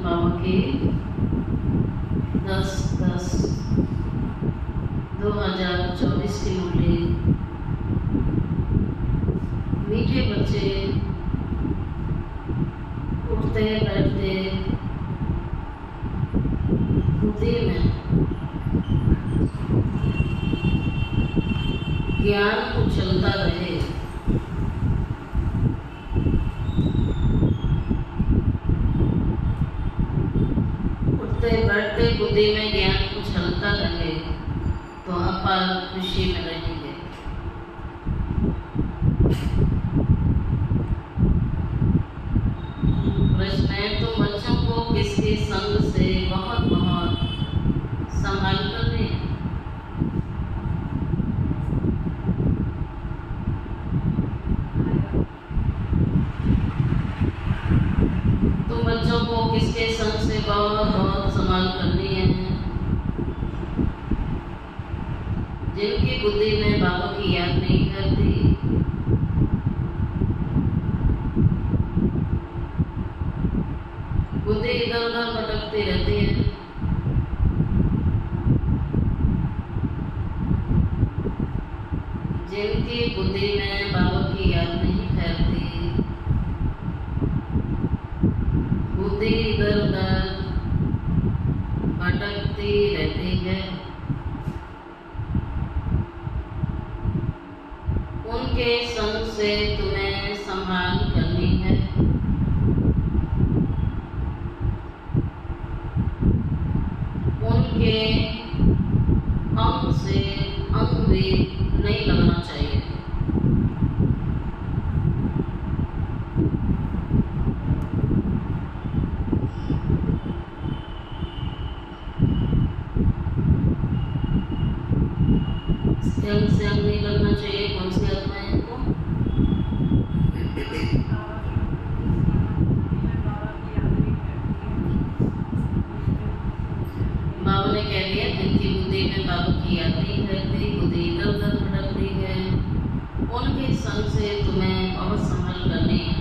बाबा के 10/10/2024 के मुरली। मीठे बच्चे उठते बैठते बुद्धि में ज्ञान उछलता रहे। उठते बैठते बुद्धि में ज्ञान उछलता रहे तो अपार खुशी में रहेंगे। प्रश्न है, तो बच्चों को किसके संग से बहुत बहुत संभाल कर दें? तो बच्चों को किसके संग से बहुत बहुत संभाल करनी है? जिनकी बुद्धि में बाबा की याद नहीं करती, बुद्धि इधर उधर भटकती रहती है। जिनकी बुद्धि में बाबा की याद नहीं ठहरती, बुद्धि इधर उधर भटकती रहती है, उनके संग से तुम्हें संभाल करनी है। उनके अंग से अंग भी नहीं लगना चाहिए। अंग से अंग नहीं लगना चाहिए। कौन सी आत्माएं को? बाबा ने कह दिया, जिनकी बुद्धि में बाबा की याद नहीं करती, बुद्धि इधर उधर भटकती है, उनके संग से तुम्हें बहुत संभल करनी है।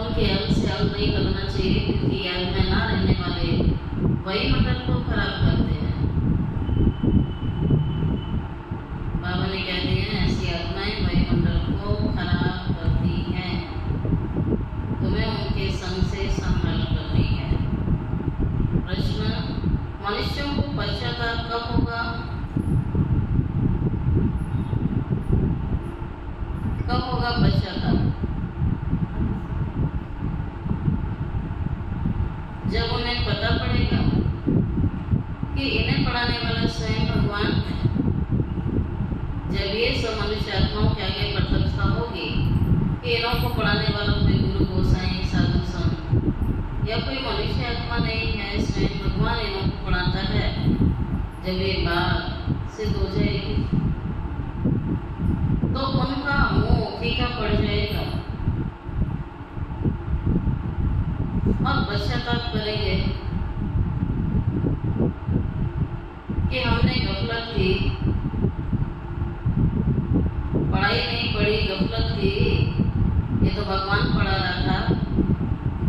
उनके अंग से अंग नहीं लगना चाहिए, क्योंकि याद में ना रहने वाले वही मंडल को खराब करते हैं। बाबा ने कह दिया, ऐसी आत्माएं वही मंडल को खराब करती हैं, तुम्हें उनके संग से संभल करनी है। प्रश्न, मनुष्यों को पश्चाताप कब होगा? कब होगा पश्चाताप? जब उन्हें पता पड़ेगा कि इन्हें पढ़ाने वाला स्वयं भगवान है। जब ये सब मनुष्य आत्माओं के आगे प्रत्यक्षता होगी कि इन्हों को पढ़ाने वाला कोई गुरु गोसाई साधु संत या कोई मनुष्य आत्मा नहीं है, स्वयं भगवान इन्हों को पढ़ाता है, जब ये बात सिद्ध हो जाएगी तो उनका मुंह फीका पड़ जाएगा और पश्चाताप करेंगे कि हमने गफलत की, पढ़ाई नहीं पढ़ी, गफलत की, ये तो भगवान पढ़ा रहा था,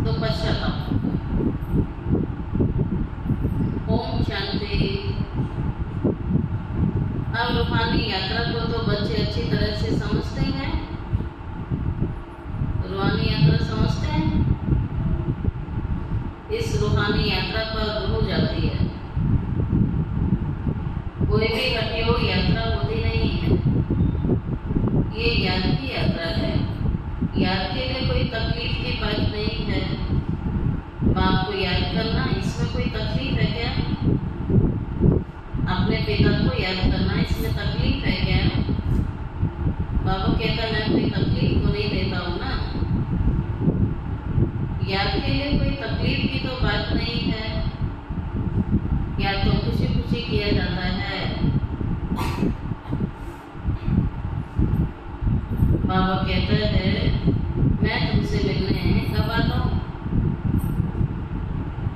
तो पश्चाताप। ओम शांति। अब रूहानी यात्रा को तो बच्चे अच्छी तरह से समझते हैं। रूहानी यात्रा समझते हैं। इस रूहानी यात्रा पर रूह जाती है। कोई भी हटियो यात्रा होती नहीं है। ये याद की यात्रा है। याद के लिए कोई तकलीफ की बात नहीं है। बाप को याद करना, इसमें कोई तकलीफ है क्या? अपने पिता को याद करना, इसमें तकलीफ है क्या? बाबा कहता, मैं कोई तकलीफ तो नहीं देता हूँ ना। याद के लिए कोई तकलीफ की तो बात नहीं है। याद तो खुशी खुशी किया जाता है। बाबा कहता है, मैं तुमसे मिलने कब आता हूँ?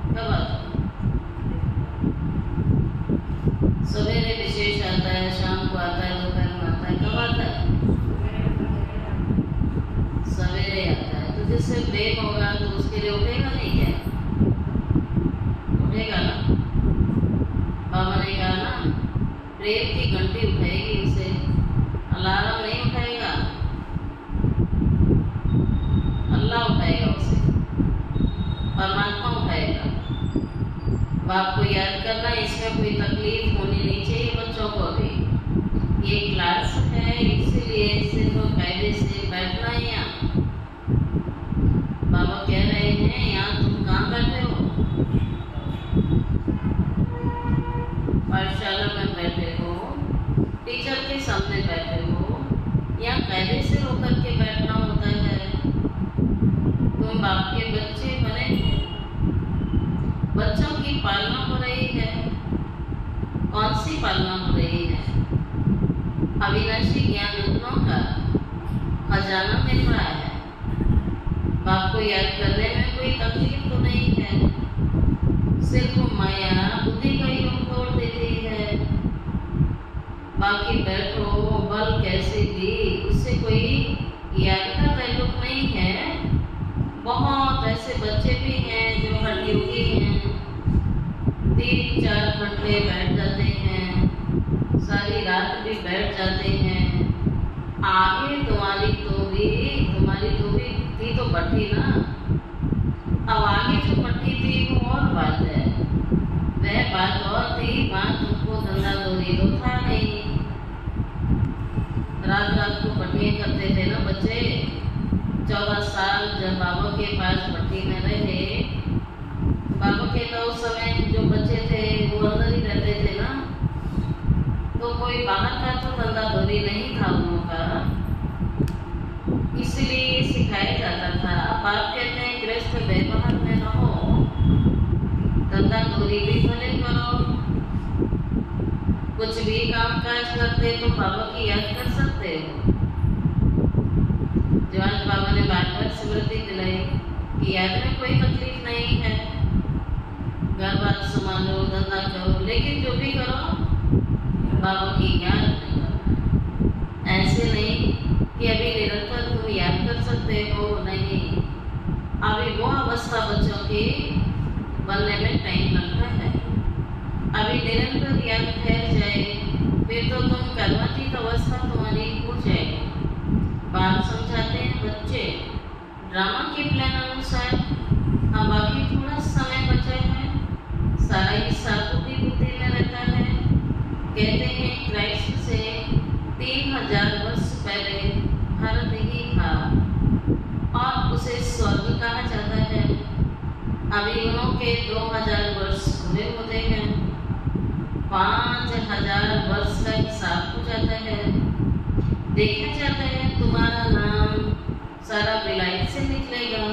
कब आता हूँ? सवेरे विशेष आता है, शाम को आता है, दोपहर में आता है। कब आता है? सवेरे आता है। तो जिससे प्रेम होगा तो उसके लिए उठेगा नहीं क्या? उठेगा ना। बाबा ने कहा ना, प्रेम की घंटी उठाएगी उसे, अलार्म नहीं उठाएगा, अल्लाह उठाएगा उसे, परमात्मा उठाएगा। बाप को याद करना, इसमें कोई तकलीफ होनी नहीं चाहिए बच्चों को। अभी ये क्लास है, इसलिए सिर्फ कायदे से बैठना है यहाँ। बाबा कह रहे हैं, यहाँ तुम कहाँ बैठे हो? पाठशाला में बैठे हो, टीचर के सामने बैठे हो, यहाँ कायदे से होकर के बैठना होता है। तुम बाप के बच्चे बने हो, बच्चों की पालना हो रही है। कौन सी पालना हो रही है? अविनाशी ज्ञान रत्नों का खजाना मिल रहा है। बाप को याद करने में कोई तकलीफ तो नहीं है, सिर्फ माया बुद्धि का योग तोड़ देती है। बाकी बैठो, बल कैसे दी, उससे कोई याद का ताल्लुक नहीं है। बहुत ऐसे बच्चे भी हैं जो हठयोगी हैं, 3-4 घंटे बैठ जाते हैं, सारी रात भी बैठ जाते हैं। आगे तुम्हारी तो भी थी तो बढ़ी ना। अब आगे जो बढ़ी थी वो और बात है, वह बात और थी। वहाँ तुमको धंधा दौरी तो था नहीं। रात को पट्टियाँ करते थे ना बच्चे। 14 साल जब बाबा के पास पट्टी में रहे, बाबा के तो उस समय जो बच्चे थे वो अंदर ही रहते थे ना, तो कोई बाहर का तो धंधा दौरी नहीं था उनका, इसलिए सिखाया जाता था। अब आप कहते हैं गृहस्थ व्यवहार में रहो, धंधा दौरी भी भले करो, कुछ भी काम काज करते तो बाबा की याद कर सकते हो। जो आज बाबा ने बार स्मृति दिलाई कि याद में कोई तकलीफ नहीं है, घर बार संभालो, धंधा करो, लेकिन जो भी करो बाबा की याद नहीं करो। ऐसे नहीं कि अभी निरंतर तुम याद कर सकते हो, नहीं। अभी वो अवस्था बच्चों की बनने में टाइम लगता है। अभी निरंतर याद ठहर जाए फिर तो तुम कर्मातीत अवस्था तुम्हारी उठ जाएगी। बाप समझाते हैं बच्चे ड्रामा के प्लान अनुसार अब बाकी थोड़ा समय बचा है, सारा हिस्सा बुद्धि में रहता है। कहते हैं क्राइस्ट से 3000 वर्ष पहले भारत ही था और उसे स्वर्ग कहा जाता है। अभी उनके 2000 वर्ष पूरे होते हैं, 5000 वर्ष का हिसाब हो जाता है। देखा जाता है तुम्हारा नाम सारा विलायत से निकलेगा,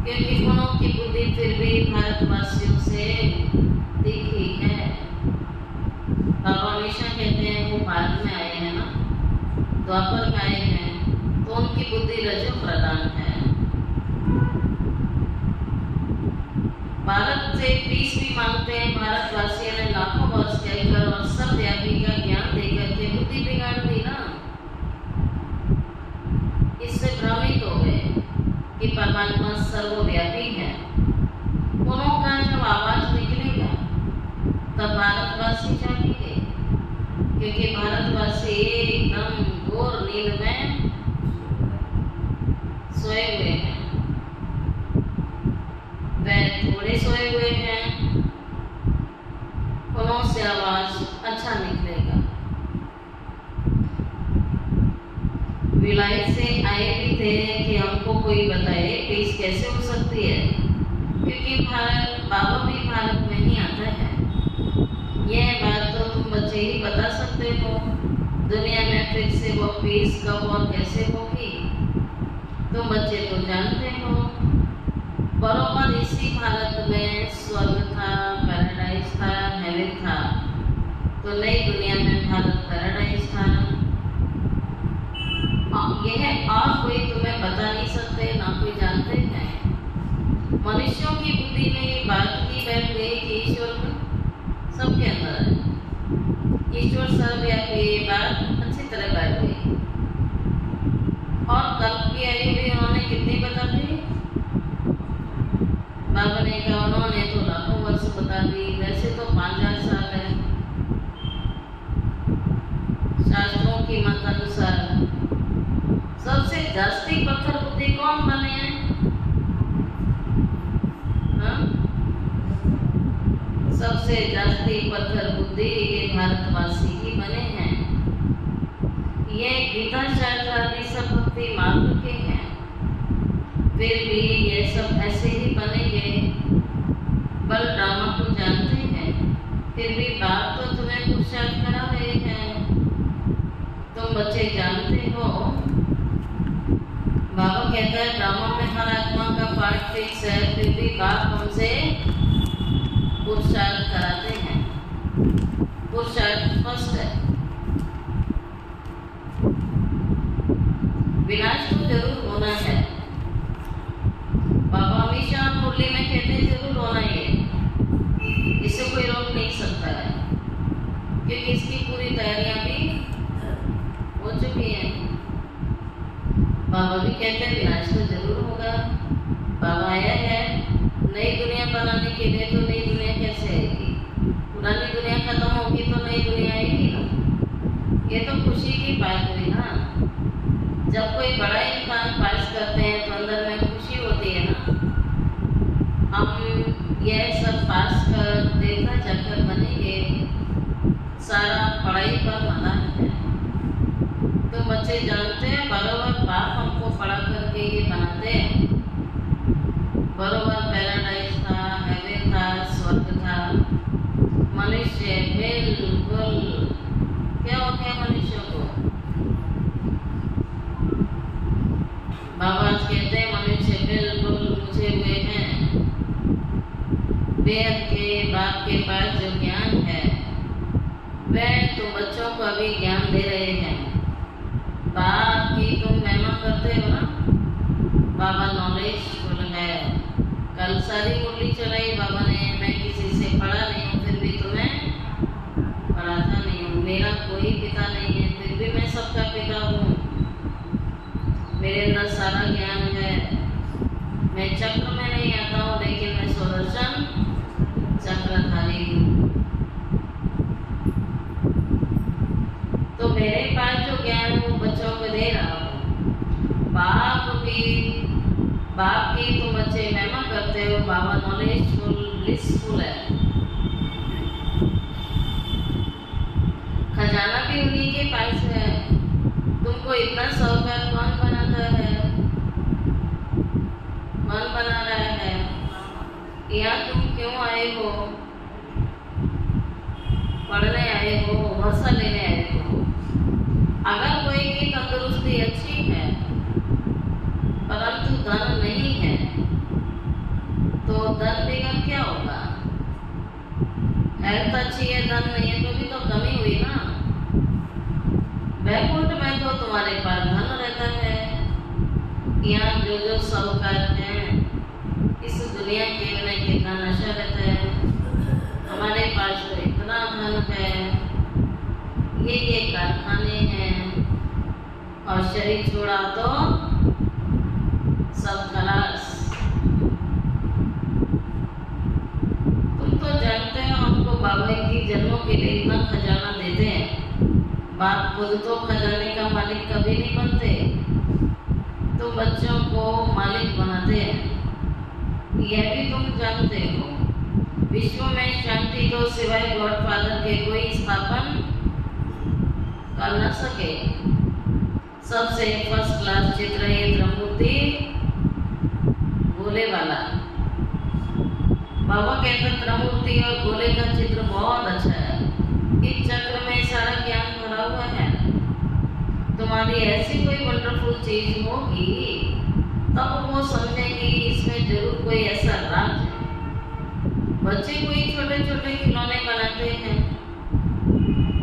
क्योंकि उनों की बुद्धि फिर भी भारतवासियों से दिखी है। बाबा हमेशा कहते हैं वो बाद में आए हैं ना, द्वापर में आए हैं, तो उनकी बुद्धि रजो प्रधान है। भारत से फीस भी मांगते हैं। भारतवासियों ने लाखों वर्ष कहकर और सर्वव्यापी का ज्ञान देकर के बुद्धि बिगाड़ दी ना। इससे भ्रमित हो गए कि परमात्मा सर्वव्यापी है। उन्हों का जब आवाज निकलेगा तब भारतवासी जागेंगे, क्योंकि भारतवासी एकदम घोर नींद में सोए हुए हैं। वह थोड़े सोए हुए हैं, उन्हों से आवाज अच्छा निकलेगा। विलायत से आए भी थे कि हमको कोई बताए फीस कैसे हो सकती है, क्योंकि बाबा भी भारत में ही आता है। यह बात तो तुम बच्चे ही बता सकते हो। दुनिया में फिर से वो फीस कब और कैसे होगी तुम बच्चे तो जानते हो। बरोबर इसी भारत में स्वर्ग था, पैराडाइज था, हेवन था, तो नई दुनिया में भारत पैराडाइज था। यह और कोई तुम्हें बता नहीं सकते, ना कोई जानते हैं। मनुष्यों की बुद्धि में ये बात ही बैठ गई कि ईश्वर सबके अंदर है, ईश्वर सर्वव्यापी, ये बात अच्छी तरह बैठ गई। और कल्प की आयु भी उन्होंने कितनी बता दी? बाबा ने कहा उन्होंने तो लाखों वर्ष बता जास्ती पत्थर बुद्धि कौन बने हैं? हाँ? सबसे जास्ती पत्थर बुद्धि ये भारतवासी ही बने हैं। ये गीता शास्त्र आदि सब भक्ति मार्ग के हैं, फिर भी ये सब ऐसे ही बनेंगे। बल ड्रामा को जानते हैं, फिर भी बाप तो तुम्हें पुरुषार्थ करा रहे हैं। तुम बच्चे जानते हो, बाबा कहता है ड्रामा में हर आत्मा का पार्ट फिक्स है, फिर भी बाप हमसे पुरुषार्थ कराते हैं। पुरुषार्थ फर्स्ट है। विनाश तो जरूर होना है। बाबा हमेशा मुरली में कहते हैं जरूर होना ही है, इसे कोई रोक नहीं सकता है, क्योंकि इसकी पूरी तैयारियां भी हो चुकी हैं। बाबा भी कहते हैं विनाश तो जरूर होगा। बाबा आया है नई दुनिया बनाने के लिए, तो नई दुनिया कैसे आएगी? पुरानी दुनिया खत्म होगी तो नई दुनिया आएगी ना। ये तो खुशी की बात हुई ना। जब कोई बड़ा इम्तिहान पास करते हैं तो अंदर में खुशी होती है ना। हम यह सब पास कर देखा चक्कर बनेंगे, सारा पढ़ाई पर मना है। तो बच्चे जानते हैं बराबर बाप हमको पढ़ा करके ये बनाते हैं। बराबर पैराडाइज था, हेवन था, स्वर्ग था। मनुष्य बिल्कुल क्या हो गया मनुष्य को? बाबा कहते हैं मनुष्य बिल्कुल मुझे हुए हैं। वेद के बाप के पास जो ज्ञान है वह तो बच्चों को अभी ज्ञान दे रहे हैं। बाप की तुम महिमा करते हो ना। बाबा नॉलेज फुल है। कल सारी मुरली चलाई बाबा ने, मैं किसी से पढ़ा नहीं हूँ, फिर भी तुम्हें पढ़ाता नहीं हूँ। मेरा कोई पिता नहीं है, फिर भी मैं सबका पिता हूँ। मेरे अंदर सारा ज्ञान है। मैं चक्र में नहीं आता हूँ, लेकिन मैं सुदर्शन चक्रधारी हूँ। तो मेरे पास जो ज्ञान वो बच्चों को दे रहा हूँ। बाप की तुम बच्चे महिमा करते हो। बाबा नॉलेजफुल ब्लिसफुल है। खजाना भी उन्हीं के पास है। तुमको इतना साहूकार कौन बनाता है? कौन बना रहा है? यहाँ तुम क्यों आए हो? पढ़ने आए हो, वर्षा लेने आए हो। अगर कोई की तंदुरुस्ती अच्छी है परंतु धन नहीं है, तो धन देकर क्या होगा? हेल्थ अच्छी है, धन नहीं है, तो भी तो कमी हुई ना। बैकुंठ में तो तुम्हारे पास धन रहता है। यहाँ जो जो साहूकार हैं, इस दुनिया के में कितना नशा रहता है। हमारे पास तो इतना धन है, ये कारखाने हैं, और शरीर छोड़ा तो सब खलास। तुम तो जानते हो हमको बाबा की जन्मों के लिए इतना खजाना देते हैं। बाप खुद तो खजाने का मालिक कभी नहीं बनते, तो बच्चों को मालिक बनाते हैं। यह भी तुम जानते हो। विश्व में शांति तो सिवाय गॉडफादर के कोई स्थापन कर न सके। सबसे फर्स्ट क्लास चित्र है त्रिमूर्ति गोले वाला। बाबा कहते त्रिमूर्ति और गोले का चित्र बहुत अच्छा है। इस चक्र में सारा ज्ञान भरा हुआ है। तुम्हारी ऐसी कोई वंडरफुल चीज होगी तब वो समझेंगे इसमें जरूर कोई ऐसा राज है। बच्चे कोई छोटे छोटे खिलौने बनाते हैं,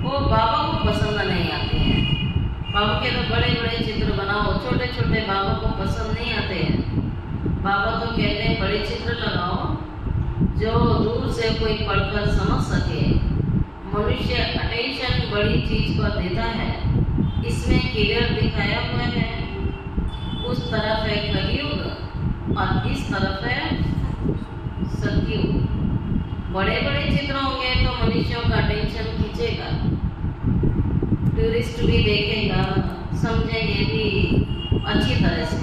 वो बाबा को पसंद नहीं आते हैं। बाबा के तो बड़े बड़े चित्र बनाओ, छोटे छोटे बाबा को पसंद नहीं आते हैं। बाबा तो कहते हैं बड़े चित्र लगाओ जो दूर से कोई पढ़कर समझ सके। मनुष्य अटेंशन बड़ी चीज को देता है। इसमें क्लियर दिखाया हुआ है। उस तरफ है कलयुग और इस तरफ है सतयुग। बड़े बड़े चित्र होंगे तो मनुष्यों का अटेंशन खींचेगा, टूरिस्ट भी देखेगा, समझेंगे भी, अच्छी तरह से।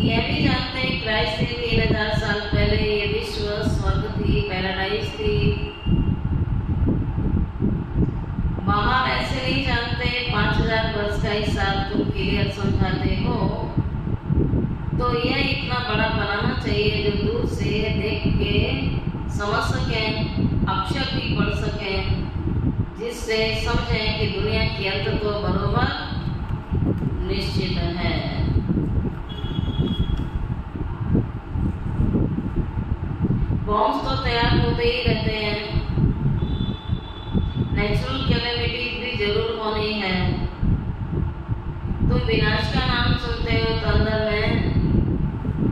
यह भी जानते हैं क्राइस्ट से 3000 साल पहले ये विश्व स्वर्ग थी, पैराडाइज थी। बाहर ऐसे नहीं जानते। 5000 वर्ष का हिसाब तुम क्लियर समझाते हो तो यह इतना बड़ा बनाना चाहिए जो दूर से देख के समझ सकें, अक्षर भी पढ़ सकें, जिससे समझें कि दुनिया की अंत तो बरोबर निश्चित है। बॉम्ब्स तो तैयार होते ही रहते हैं। नेचुरल कैलेमिटीज भी जरूर होनी है। तुम विनाश का नाम सुनते हो तो अंदर में,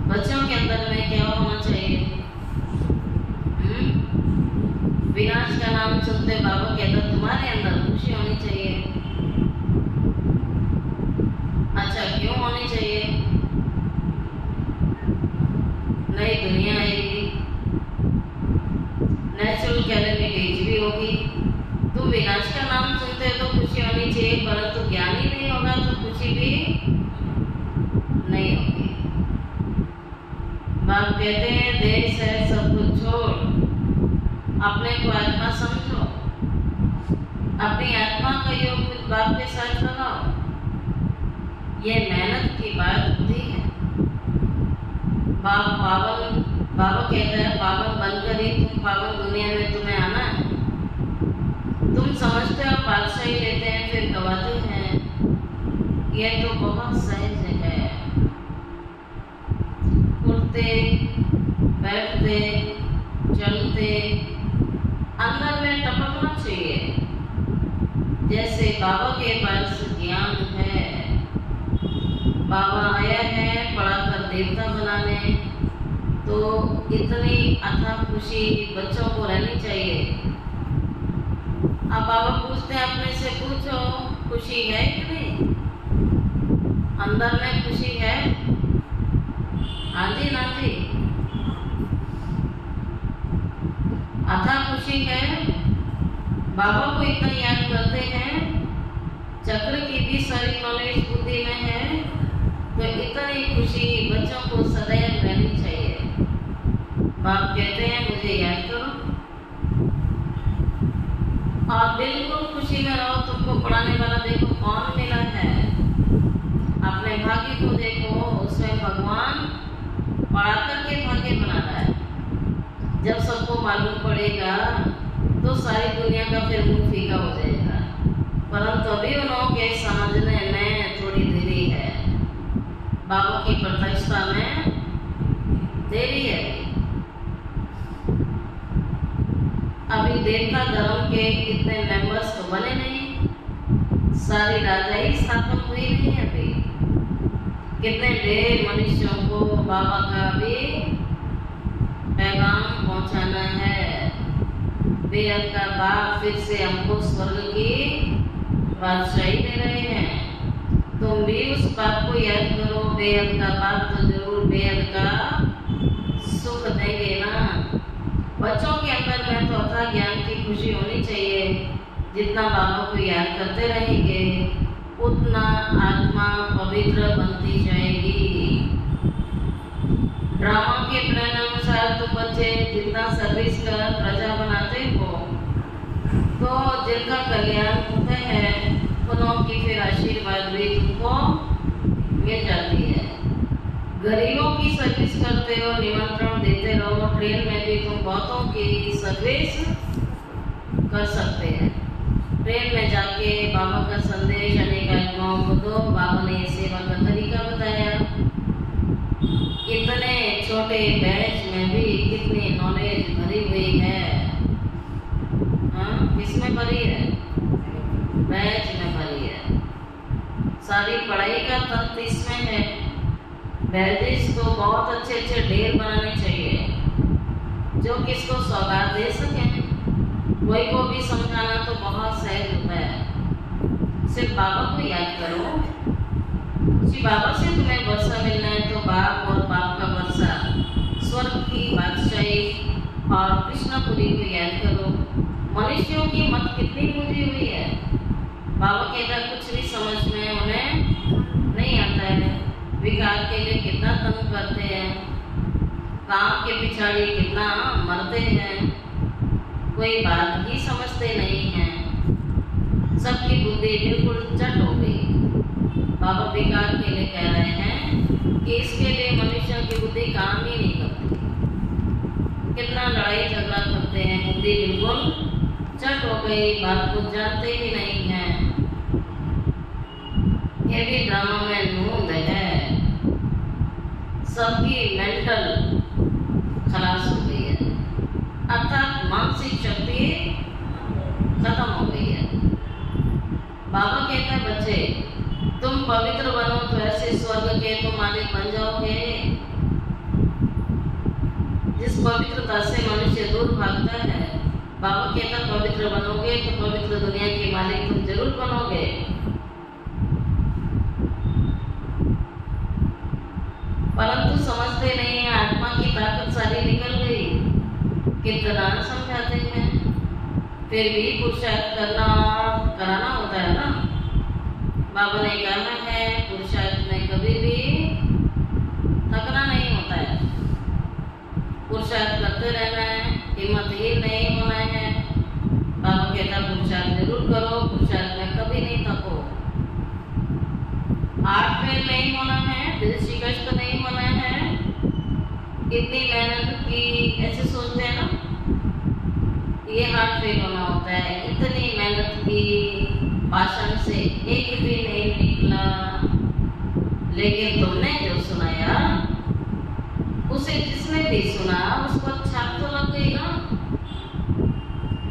बच्चों के अंदर में क्या होना चाहिए? विनाश का नाम सुनते बाबा कहता तुम्हारे अंदर खुशी होनी चाहिए। अच्छा, क्यों होनी चाहिए? नई दुनिया आएगी, नेचुरल कैलेमिटीज भी होगी। तुम विनाश का नाम सुनते हो तो खुशी होनी चाहिए, परंतु ज्ञान ही नहीं होगा तो खुशी भी नहीं होगी। बाप कहते हैं देश है सब कुछ छोड़, अपने को आत्मा समझो, अपनी आत्मा का योग कुछ बाप के साथ लगाओ। ये मेहनत की बात होती है। बाबा कहता है पावन बनकर ही तुम पावन दुनिया में तुम्हें आना है। तुम समझते हो बादशाही लेते हैं फिर गवाते हैं। यह तो बहुत सहज है। उठते बैठते चलते अंदर में टपकना चाहिए। जैसे बाबा के पास ज्ञान है, बाबा आया है पढ़ाकर देवता बनाने, तो इतनी अथाह खुशी बच्चों को रहनी चाहिए। अब बाबा पूछते हैं अपने से, पूछो खुशी है कि नहीं? अंदर में खुशी है? हाँ जी ना जी, अथाह खुशी है। बाबा को इतना याद करते हैं, चक्र की भी सारी नॉलेज बुद्धि में है, तो इतनी खुशी बच्चों को सदैव रहनी चाहिए। बाप कहते हैं मुझे याद करो और बिल्कुल खुशी में रहो। तुमको पढ़ाने वाला देखो कौन मिला है, अपने भाग्य को देखो, उसमें भगवान पढ़ा करके भाग्य बना रहा है। जब सबको मालूम पड़ेगा तो सारी दुनिया का फिर मुंह फीका हो जाएगा, परंतु अभी उन्होंने समझने में थोड़ी देरी है। बाबा की प्रतिष्ठा में देरी है। अभी देवता धर्म के इतने मेंबर्स तो बने नहीं, सारी राजाई स्थापन हुई नहीं अभी। कितने ढेर मनुष्यों को बाबा का भी पैगाम पहुंचाना है। बेहद का बाप फिर से हमको स्वर्ग की बादशाही दे रहे हैं। तुम भी उस बाप को याद करो। बेहद का बाप तो जरूर बेहद का सुख देंगे ना। बच्चों के अंदर में तो अथाह ज्ञान की खुशी होनी चाहिए। जितना बाबा को याद करते रहेंगे उतना आत्मा पवित्र बनती जाएगी। ड्रामा के प्लान अनुसार तो बच्चे जितना सर्विस कर प्रजा बनाते हो, तो जिनका कल्याण होता है उनकी फिर आशीर्वाद भी तुमको मिल जाती है। गरीबों की सर्विस करते हो, निमंत्रण देते रहो। ट्रेन में भी तुम बहुतों की सर्विस कर सकते हैं। ट्रेन में जाके बाबा का संदेश अनेक आत्माओं को दो। बाबा ने सेवा का तरीका बताया। इतने छोटे बैच में भी कितनी नॉलेज भरी हुई है। हाँ, किसमें भरी है? बैच में भरी है। सारी पढ़ाई का तंत्र इसमें है। बैचेस को बहुत अच्छे अच्छे ढेर बनाने चाहिए जो किसको सौगात दे सकें। कोई को भी समझाना तो बहुत सहज होता है। सिर्फ बाबा को याद करो। जी बाबा से तुम्हें वर्षा मिलना है तो बाप और बाप का वर्षा, स्वर्ग की बादशाही और कृष्णपुरी को याद करो। मनुष्यों की मत कितनी बुझी हुई है। बाबा कहता कुछ भी समझ में उन्हें नहीं आता है। विकार के लिए कितना तंग करते हैं, काम के पिछाड़ी कितना मरते हैं, कोई बात ही समझते नहीं हैं। सबकी बुद्धि बिल्कुल चट हो गई। बाबा विकार के लिए कह रहे हैं कि इसके लिए मनुष्य की बुद्धि काम ही नहीं करती। कितना लड़ाई झगड़ा करते हैं, बुद्धि बिल्कुल चट हो गई, बात को जानते ही नहीं हैं। ये भी ड्रामा में नूंद है। सबकी मेंटल खलास हो गई है, अर्थात मानसिक शक्ति खत्म हो गई है। बाबा कहते हैं बच्चे, तुम पवित्र बनो तो ऐसे स्वर्ग के तुम मालिक बन जाओगे। जिस पवित्रता से मनुष्य दूर भागता है, बाबा कहता पवित्र बनोगे तो पवित्र दुनिया के मालिक तुम जरूर बनोगे। परंतु समझते नहीं है, आत्मा की ताकत सारी निकल गई। कितना समझाते हैं, फिर भी पुरुषार्थ कराना होता है ना। बाबा ने कहा है पुरुषार्थ में कभी भी थकना नहीं होता है, पुरुषार्थ करते रहना है, हिम्मतहीन नहीं होना है। बाबा कहता पुरुषार्थ जरूर करो, पुरुषार्थ में कभी नहीं थको। हार्ट फेल नहीं होना है, दिल शिकस्त नहीं होना है। इतनी मेहनत की, ऐसे सोचते हैं ना, ये हार्ट फेल होना होता है। इतनी मेहनत की, भाषण से एक भी नहीं निकला, लेकिन तुमने जो सुनाया उसे जिसने भी सुना उसको छाप तो लग गई ना।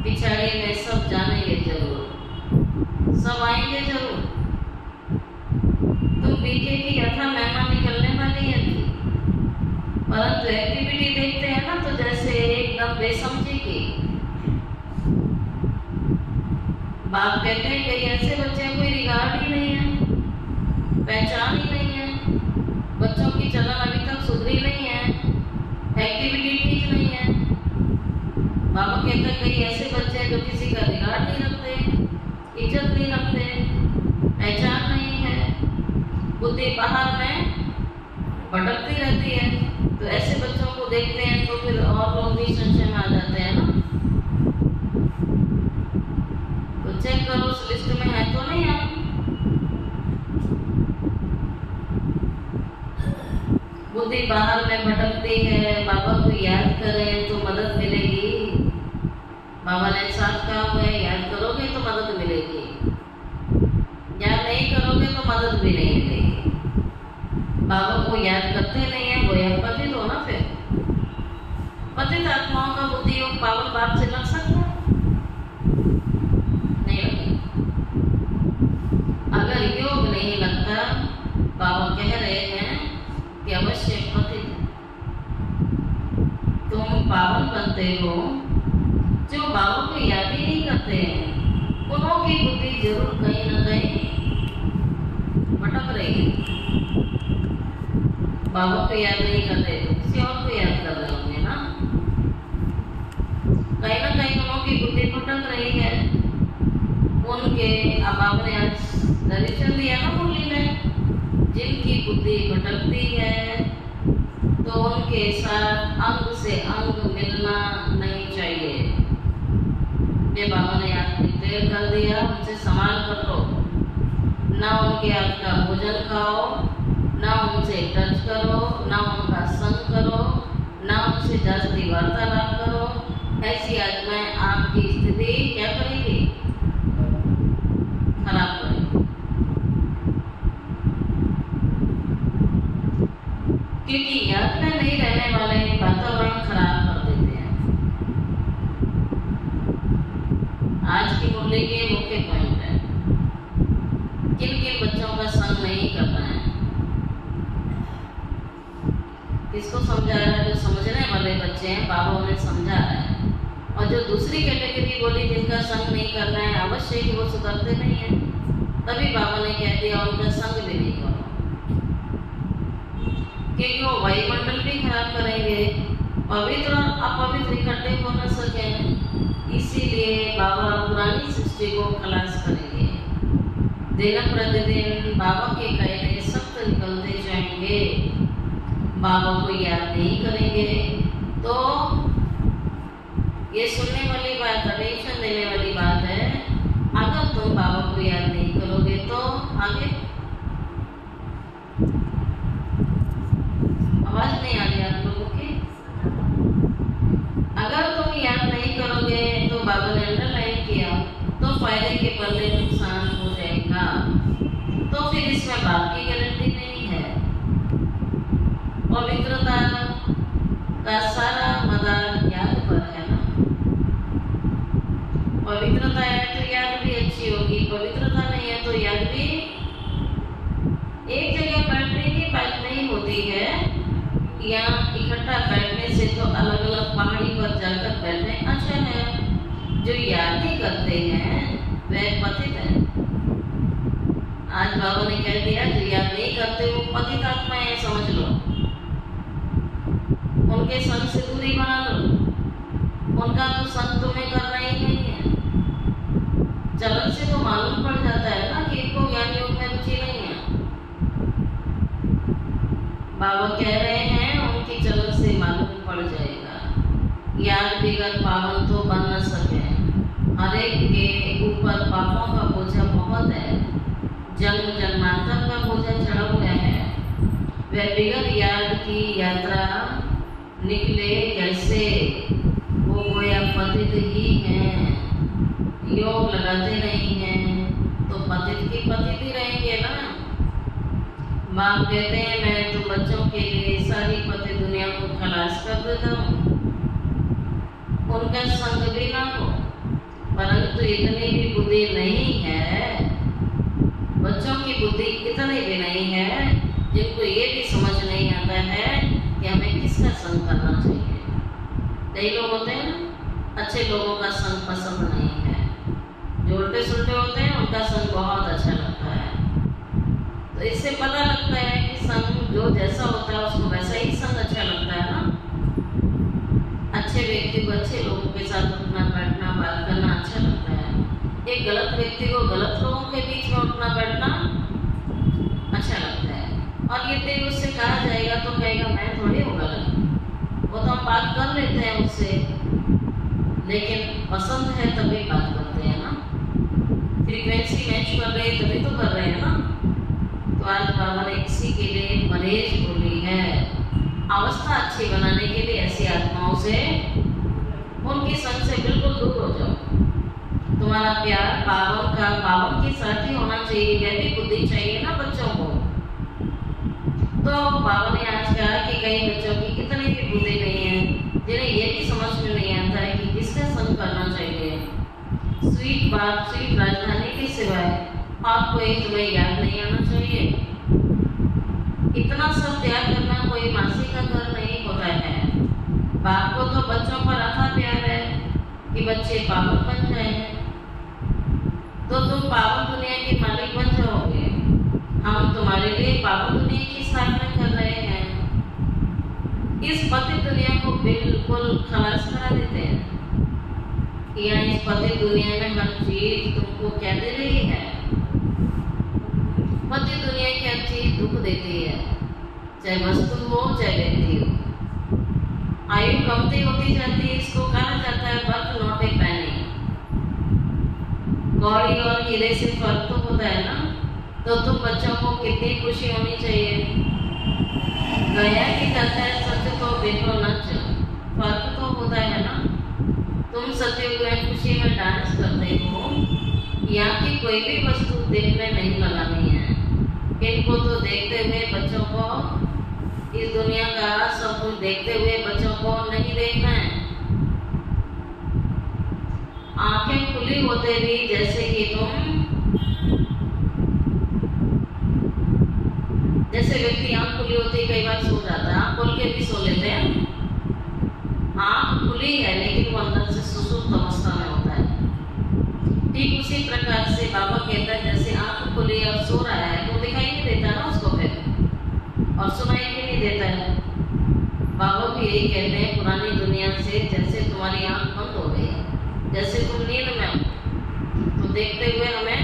पिछाड़ी में सब जानेंगे जरूर, सब आएंगे जरूर। तुम बीके की यथा महिमा निकलने वाली है थी, परंतु एक्टिविटी देखते हैं ना तो जैसे एकदम बेसमझी की। बाप कहते हैं कई ऐसे बच्चे हैं कोई रिगार्ड ही नहीं है, पहचान ही नहीं है, बच्चों की चलन अभी तक सुधरी नहीं है, एक्टिविटी ठीक नहीं है। बाबा कहते हैं कई ऐसे बच्चे हैं जो किसी का रिगार्ड नहीं रखते, इज्जत नहीं रखते, पहचान नहीं है, बुद्धि बाहर में भटकती रहती है। तो ऐसे बच्चों को देखते हैं तो फिर और लोग भी संशय में आ जाते हैं ना। तो चेक करो उस लिस्ट में है तो नहीं आप। बुद्धि बाहर में भटकती है, बाबा को याद करें तो मदद मिलेगी। बाबा ने साथ कहा हुआ है याद करोगे तो मदद मिलेगी, याद नहीं करोगे तो मदद भी नहीं मिलेगी। बाबा को याद करते नहीं है, वो यह पतित हो ना। फिर पतित आत्माओं का बुद्धि योग पावन बाप से लग सकता है? नहीं लगेगा। अगर योग नहीं लगता, बाबा कह रहे हैं कि अवश्य पतित तुम पावन बनते हो। जो बाबा को याद ही नहीं करते हैं, उन्हों की बुद्धि जरूर कहीं न कहीं भटक रही है। बाबा को याद नहीं करते तो किसी और को याद कर रहे होंगे ना। कहीं ना कहीं उन्हों की बुद्धि भटक रही है। उनके अब बाबा ने आज दर्शन दिया ना मुरली में, जिनकी बुद्धि भटकती है तो उनके साथ अंग से अंग मिलना नहीं चाहिए। ये बाबा ने आपको क्लियर कर दिया, उनसे संभाल कर लो। ना उनके हाथ का भोजन खाओ, ना उनसे टच करो, ना उनका संग करो, ना उनसे जास्ती वार्तालाप करो। ऐसी आत्माएं आपकी स्थिति क्या करेगी? खराब करेगी। क्योंकि याद में नहीं रहने वाले वातावरण खराब कर देते हैं। आज की मुरली के मुख्य पॉइंट है, किन किन बच्चों का संग नहीं करना है। किसको समझा रहा है? जो समझने वाले बच्चे हैं, बाबा उन्हें समझा रहा है। और जो दूसरी कैटेगरी बोली जिनका संग नहीं करना है, अवश्य ही वो सुधरते नहीं है, तभी बाबा ने कह दिया उनका संग भी नहीं करो, क्योंकि वो वायुमंडल भी खराब करेंगे, पवित्र और अपवित्र इकट्ठे हो न सके। इसीलिए बाबा पुरानी सृष्टि को खलास करेंगे। दिन प्रतिदिन बाबा के कहने सख्त निकलते जाएंगे। करोगे, बाबा को याद नहीं करेंगे, तो ये सुनने वाली बात, टेंशन देने वाली बात है। अगर तुम बाबा को याद नहीं करोगे तो आगे आवाज नहीं आ रही आप लोगों की। अगर तुम याद नहीं करोगे तो बाबा ने अंडरलाइन किया, तो फायदे के बदले नुकसान हो जाएगा। तो फिर इसमें बाप की गारंटी नहीं है। पवित्रता का सारा मदार याद पर है ना। पवित्रता है तो याद भी अच्छी होगी, पवित्रता नहीं है तो याद भी। एक जगह बैठने की बात नहीं होती है, यहाँ इकट्ठा बैठने से तो अलग अलग पहाड़ी पर जाकर बैठने अच्छा है। जो याद नहीं करते हैं वह पतित है। आज बाबा ने कह दिया जो याद नहीं करते वो पतित आत्मा है, समझ लो। उनके संग से दूरी बना लो, उनका तो संग तुम्हें करना ही नहीं है। चलन से तो मालूम पड़ जाता है ना कि इनको ज्ञान योग में रुचि नहीं है। बाबा कह रहे हैं उनकी चलन से मालूम पड़ जाएगा। याद बिगड़ पावन तो बन न सके। हर एक के ऊपर पापों का बोझा बहुत है, जन्म जन्मांतर का बोझा चढ़ा हुआ है। वह बिगड़ याद की यात्रा निकले कैसे, वो गोया पतित ही हैं। योग लगाते नहीं हैं तो पतित की पतित ही रहेंगे ना। बाप कहते हैं मैं तो बच्चों के लिए सारी पति दुनिया को खलास कर देता हूँ, उनका संग भी ना हो। परंतु इतनी भी बुद्धि नहीं है, बच्चों की बुद्धि इतनी भी नहीं है जिनको ये भी समझ नहीं आता है कि हमें किसका संग करना चाहिए। कई लोग होते हैं ना, अच्छे लोगों का संग पसंद नहीं है, जो उल्टे सुलटे होते हैं उनका संग बहुत अच्छा लगता है। तो इससे पता लगता है कि संग जो जैसा होता है उसको वैसा ही संग अच्छा लगता है ना। अच्छे व्यक्ति को अच्छे लोगों के साथ उठना बैठना बात करना अच्छा लगता है। एक गलत व्यक्ति को गलत लोगों के बीच में उठना बैठना अच्छा लगता है। और यदि उससे कहा जाएगा तो कहेगा मैं थोड़ी हूँ गलत, वो तो हम बात कर लेते हैं उससे, लेकिन पसंद है तभी बात करते हैं ना। फ्रीक्वेंसी मैच कर रहे तभी तो कर रहे हैं ना। तो आज बाबा ने इसी के लिए मरेज बोली है। अवस्था अच्छी बनाने के लिए ऐसी आत्माओं से, उनकी संग से बिल्कुल दूर हो जाओ। तुम्हारा प्यार पावन का पावन के साथ ही होना चाहिए, यह भी बुद्धि चाहिए ना बच्चों को। तो बाबा ने आज कहा कि कई बच्चों की कितनी भी बुद्धि नहीं है, जिन्हें ये भी समझ में नहीं आता है कि किसका संग करना चाहिए। स्वीट बात, स्वीट राजधानी के सिवाय आपको एक तुम्हें याद नहीं आना चाहिए। इतना सब त्याग करना कोई मासी का घर नहीं होता है। बाप को तो बच्चों पर अथा प्यार है कि बच्चे पावन बन जाए, तो तुम पावन दुनिया के मालिक बन जाओगे। हम तुम्हारे लिए पावन दुनिया की स्थापना कर रहे हैं। इस पतित दुनिया को बिल्कुल खलास करा देते हैं। यहाँ इस पतित दुनिया में हर चीज तुमको क्या दे रही है? पतित दुनिया की हर चीज दुख देती है, चाहे वस्तु हो चाहे व्यक्ति हो। आयु कमती होती जाती है, इसको कहा जाता है बर्थ नॉट ए पेनी। कौड़ी और हीरे से फर्क तो होता है ना। तो तुम बच्चों को कितनी खुशी होनी चाहिए। गया कि कहता है सत्य तो बिल्कुल नच, फर्क तो होता है ना। तुम सत्युग में खुशी में डांस करते हो। यहाँ की कोई भी वस्तु दिल में नहीं लगानी है। इनको तो देखते हुए बच्चों को, इस दुनिया का सब कुछ देखते हुए बच्चों को नहीं देखना है। आंखें खुली होते भी जैसे कि जैसे व्यक्ति आंख खुली होती कई बार सो जाता है, आंख खोल के भी सो लेते हैं। आंख खुली है लेकिन वो अंदर से सुसुप्त अवस्था में होता है। ठीक उसी प्रकार से बाबा कहता है जैसे आंख खुली और सो रहा है तो दिखाई नहीं देता ना उसको फिर, और सुनाई भी नहीं देता है। बाबा भी यही कहते हैं पुरानी दुनिया से, जैसे तुम्हारी आंख बंद हो गई है, जैसे तुम नींद में हो, तो देखते हुए हमें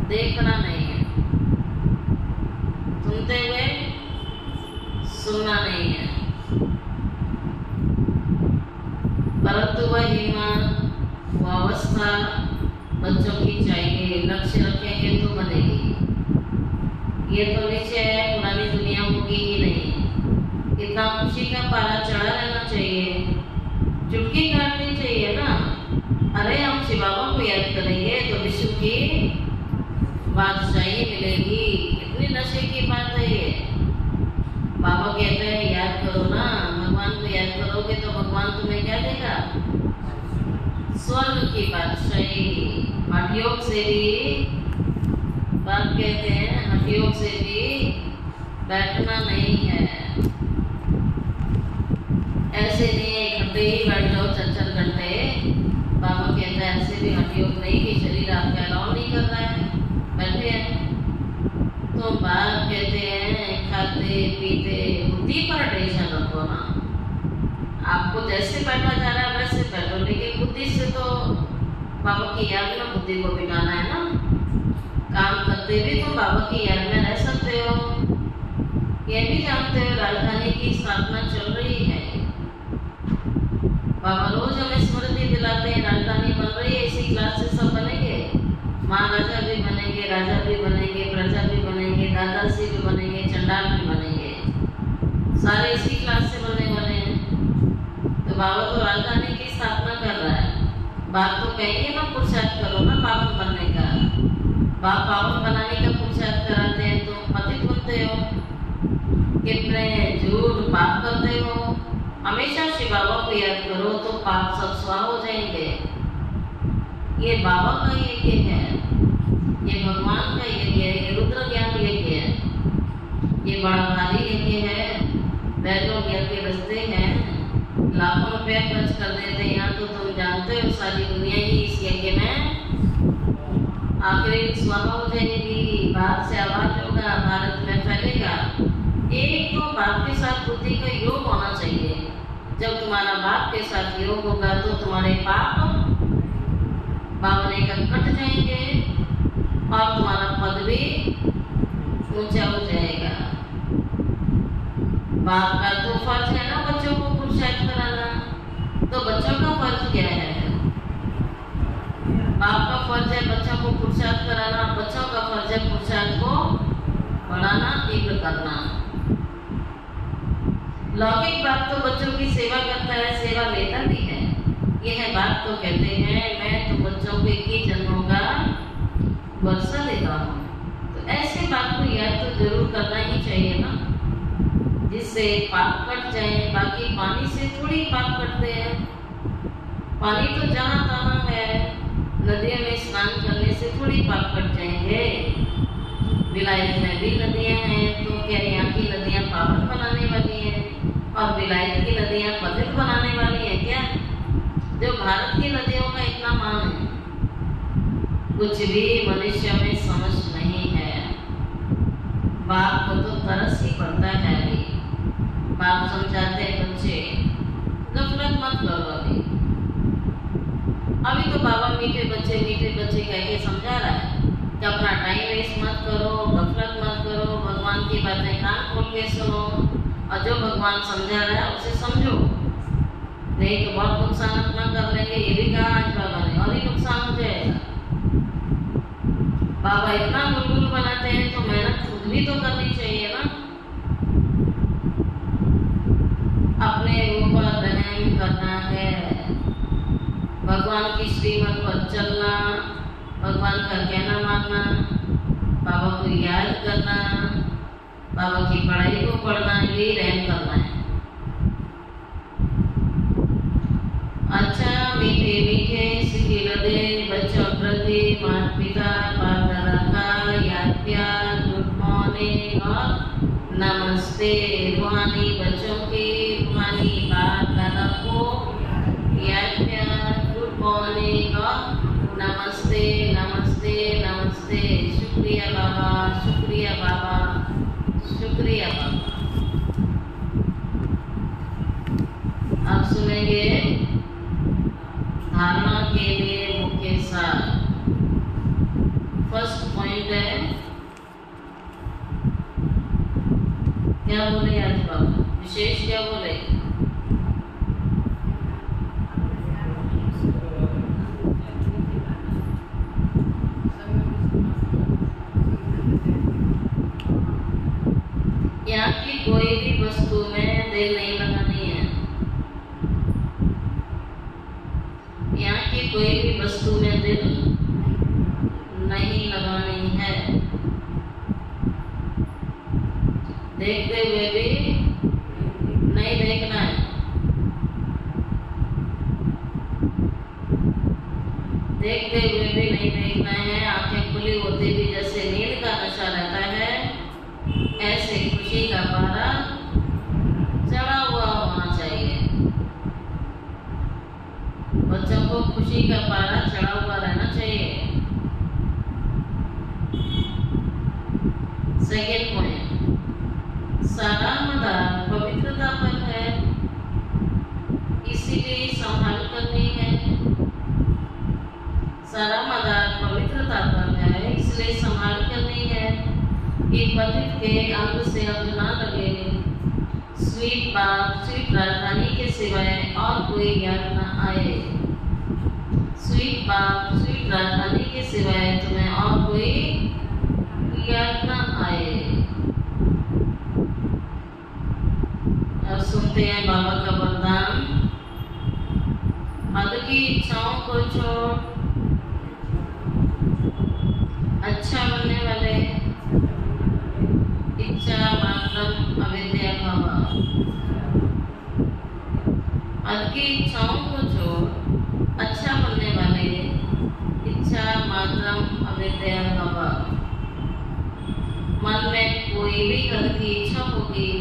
देखना नहीं है, सुनते हुए सुनना नहीं है, परंतु वह हिम्मत, वो अवस्था बच्चों की चाहिए। लक्ष्य रखेंगे तो बनेगी। ये तो नीचे है, पुरानी दुनिया होगी ही नहीं। कितना खुशी का पारा चढ़ा रहना चाहिए, चुटकी काटनी चाहिए ना। अरे हम शिव बाबा को याद करेंगे तो विश्व की बादशाही मिलेगी। कितनी नशे की बात है ये। बाबा कहते हैं याद करो ना, भगवान को याद करोगे तो भगवान तुम्हें क्या देगा? स्वर्ग की बादशाही। हठ योग से भी बात कहते हैं, हठ योग से भी बैठना नहीं है। ऐसे नहीं एक घंटे ही बैठ जाओ, 4-4 घंटे। बाबा कहते हैं ऐसे भी हठ योग नहीं कि शरीर आपका अलाउ नहीं कर रहा है, बैठे हैं तो बात कहते हैं खाते पीते बुद्धि पर टेंशन रखो ना। आपको जैसे बैठा जा रहा है वैसे बैठो, लेकिन बुद्धि से तो बाबा की याद में बुद्धि को बिठाना है ना। काम करते भी तो बाबा की याद में रह सकते हो। ये भी जानते हो राजधानी की स्थापना चल रही है। बाबा रोज हमें स्मृति दिलाते हैं राजधानी बन रही है। इसी क्लास से सब बनेंगे, महाराजा भी बनेंगे, राजा भी बनेंगे, प्रजा भी बनेंगे, दादाजी भी बनेंगे, चंडाल भी बनेंगे। सारे इसी क्लास से बनने वाले हैं। तो बाबा तो राजधानी की स्थापना कर रहा है। बाप तो कहेंगे ना पुरुषार्थ करो ना पावन बनने का। बाप पावन बनाने का पुरुषार्थ कराते हैं तो पतित बनते हो, कितने झूठ पाप करते हो। हमेशा शिव बाबा को याद करो तो पाप सब स्वाह हो जाएंगे। ये बाबा का यज्ञ है, ये भगवान का यज्ञ है, ये रुद्र ज्ञान यज्ञ है। ये बड़ा भारी यज्ञ है। वह लोग यज्ञ रचते हैं, लाखों रुपया खर्च कर देते हैं। यहाँ तो तुम जानते हो सारी दुनिया ही इस यज्ञ में आखिरी स्वाहा हो जाएगी। बाहर से आवाज होगा, भारत में फैलेगा। एक तो बाप के साथ बुद्धि का योग होना चाहिए। जब तुम्हारा बाप के साथ योग होगा तो तुम्हारे पाप बावने का कट जाएंगे और तुम्हारा पद भी ऊंचा हो जाएगा। बाप का तो फर्ज है ना बच्चों को पुरुषार्थ कराना। तो बच्चों का फर्ज क्या है? बाप का फर्ज है बच्चों को पुरुषार्थ कराना, बच्चों का फर्ज है पुरुषार्थ को बढ़ाना, तीव्र करना। लौकिक बाप तो बच्चों की सेवा करता है, सेवा लेता भी है। यह बात तो कहते हैं मैं तो बच्चों को 21 जन्मों का वर्षा देता हूँ। तो ऐसे बात को याद तो जरूर करना ही चाहिए ना, जिससे पाप कट जाए। बाकी पानी से थोड़ी पाप कटते हैं। पानी तो जहाँ तहाँ है, नदियों में स्नान करने से थोड़ी पाप कट जाएंगे। विलायत में भी नदियाँ हैं, तो क्या यहाँ की नदियाँ पावन बनाने वाली हैं और विलायत की नदियाँ पतित बनाने वाली हैं क्या? जो भारत की नदियों का इतना मान है, कुछ भी मनुष्य में समझ नहीं है। बाप को तो तरस ही पड़ता है। बाप समझाते हैं बच्चे गफलत मत करो। अभी तो बाबा मीठे बच्चे कह के समझा रहा है कि अपना टाइम वेस्ट मत करो, गफलत मत करो, भगवान की बातें कान खोल के सुनो और जो भगवान समझा रहा है उसे समझो, नहीं तो बहुत नुकसान अपना कर लेंगे। ये भी कहा आज बाबा ने, और ही नुकसान हो जाएगा। बाबा इतना गुलगुल बनाते हैं तो मेहनत खुद भी तो करनी चाहिए ना। अपने ऊपर रहम करना है, भगवान की श्रीमत पर चलना, भगवान का कहना मानना, बाबा को याद करना, बाबा की पढ़ाई को पढ़ना, यही रहम करना है। अच्छा मीठे मीठे सिखिलते बच्चों प्रति माता पिता प्रार्थना का याद प्यार, गुड मॉर्निंग और नमस्ते। रूहानी बच्चों की रूहानी बात दादा को याद प्यार, गुड मॉर्निंग और नमस्ते नमस्ते नमस्ते। शुक्रिया बाबा, शुक्रिया बाबा, शुक्रिया बाबा। अब सुनेंगे धारणा के लिए मुख्य सार। फर्स्ट पॉइंट है, क्या बोले आज बाबा? विशेष क्या बोले? यहाँ की कोई भी वस्तु में देर नहीं लगानी है। यहाँ की कोई भी वस्तु में दिल नहीं लगानी है। देखते हुए भी नहीं देखना है। देखते हुए भी नहीं देखना है। आंखें खुली होती भी जैसे नींद का नशा रहता है, ऐसे खुशी का पारा चढ़ा हुआ होना चाहिए। बच्चों को खुशी का पारा चढ़ा हुआ रहना चाहिए। सेकेंड पॉइंट, सारा मदार पवित्रता पर है, इसीलिए संभाल करनी है। सारा मदार पवित्रता पर है, इसलिए संभाल करनी है कि पतित के अंग से अंग ना लगे। स्वीट बाप, स्वीट राजधानी के सिवाय और कोई याद न आए। स्वीट बाप, स्वीट राजधानी के सिवाय तुम्हें और कोई याद न आए। अब सुनते हैं बाबा का वरदान। हद की इच्छाओं को छोड़, अच्छा बनने वाले इच्छा मात्रम अविद्या भाव। हद की इच्छाओं को छोड़, अच्छा बनने वाले इच्छा मात्रम अविद्या भाव। मन में कोई भी हद की इच्छा होगी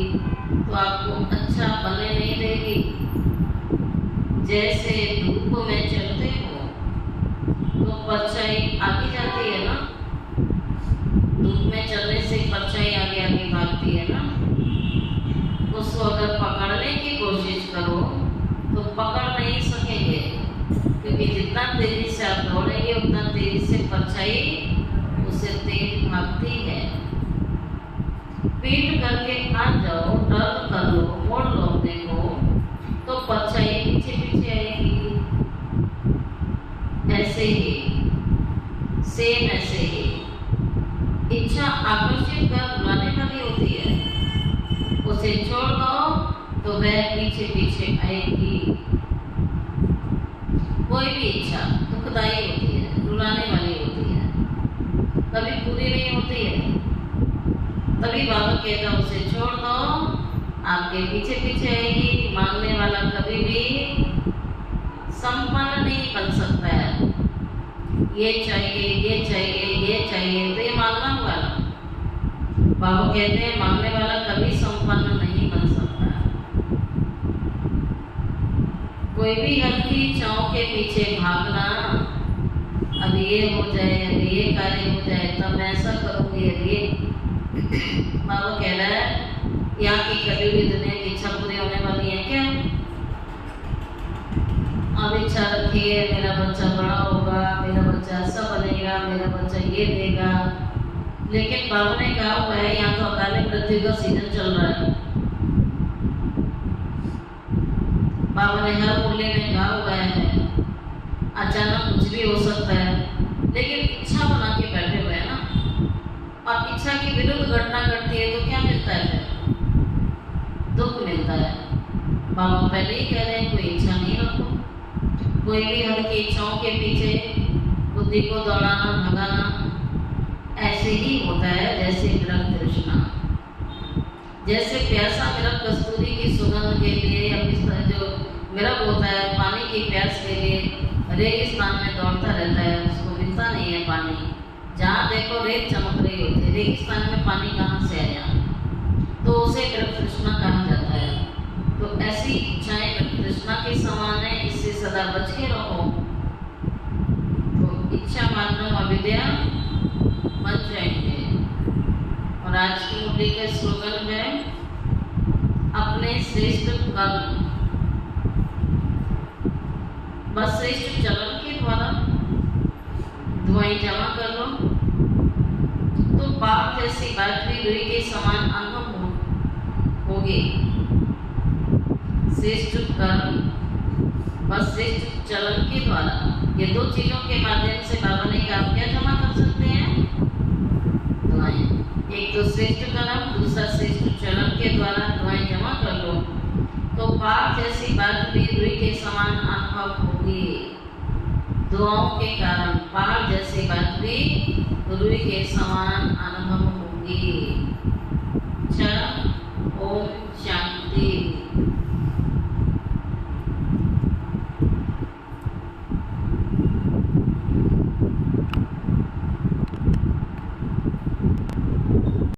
तो आपको अच्छा बनने नहीं देगी। जैसे धूप में चलते हो तो परछाई आगे जाती है ना, धूप में चलने से परछाई आगे आगे भागती है ना। उसको अगर पकड़ने की कोशिश करो तो पकड़ नहीं सकेंगे, क्योंकि जितना तेजी से आप दौड़ेंगे उतना तेजी से परछाई उससे तेज भागती है। पीट करके आ जाओ, टर्न कर लो, मोड़ लो अपने को, तो परछाई पीछे पीछे आएगी। ऐसे ही, सेम ऐसे ही इच्छा आकर्षित कर बुलाने वाली होती है। उसे छोड़ दो तो वह पीछे पीछे आएगी। कोई भी इच्छा दुखदाई होती है, रुलाने वाली होती है, कभी पूरी नहीं होती है। तभी बाबा कहता उसे छोड़ दो, आपके पीछे पीछे आएगी। मांगने वाला कभी भी संपन्न नहीं बन सकता है। ये चाहिए, ये चाहिए, ये चाहिए, तो ये मांगना हुआ ना। बाबा कहते हैं मांगने वाला कभी संपन्न नहीं बन सकता। कोई भी हल्की इच्छाओं के पीछे भागना, अब ये हो जाए, अब ये कार्य हो जाए, तब मैं ऐसा करूँगी, अब ये। बाबा कह रहा है यहाँ की कभी भी दुनिया की इच्छा पूरी होने वाली है क्या? अब इच्छा रखी है मेरा बच्चा बड़ा होगा, मेरा बच्चा ऐसा बनेगा, मेरा बच्चा ये देगा। लेकिन बाबा ने कहा हुआ है यहाँ तो अकाले मृत्यु का सीजन चल रहा है। बाबा ने हर मुरली में कहा हुआ है अचानक कुछ भी हो सकता है, लेकिन इच्छा बना के बैठे हुए हैं ना। और इच्छा की विरुद्ध घटना घटती है तो क्या मिलता है? दुख मिलता है। बाबा पहले ही कह रहे हैं कोई इच्छा नहीं रखो। कोई भी हल्की इच्छाओं के पीछे बुद्धि को दौड़ाना, भगाना ऐसे ही होता है जैसे विरक्त तृष्णा। जैसे प्यासा मिरक कस्तूरी की सुगंध के लिए, या किस तरह जो मिरक होता है पानी की प्यास के लिए रेगिस्तान में दौड़ता रहता है, उसको मिलता नहीं है पानी। जहाँ देखो रेत चमक रही होती है, रेगिस्तान में पानी कहाँ से आया? तो उसे विरक्त तृष्णा कहा जाता है। तो ऐसी इच्छाएं तृष्णा के समान है, इससे सदा बच के रहो। तो इच्छा मात्रम अविद्या बन जाएंगे। और आज की मुरली का स्लोगन है अपने श्रेष्ठ कर्म, बस श्रेष्ठ चलन के द्वारा दुआएं जमा कर लो तो पाप जैसी बैटरी लोहे के समान अनुभव होगी। श्रेष्ठ कर्म व श्रेष्ठ चलन के द्वारा, ये दो चीजों के माध्यम से बाबा ने क्या क्या जमा कर सकते हैं? दुआएं। एक तो श्रेष्ठ कर्म, दूसरा श्रेष्ठ चलन के द्वारा दुआएं जमा कर लो तो पाप जैसी बात भी रुई के समान अनुभव होगी। दुआओं के कारण पाप जैसी बात भी रुई के समान अनुभव होगी। अच्छा, ओम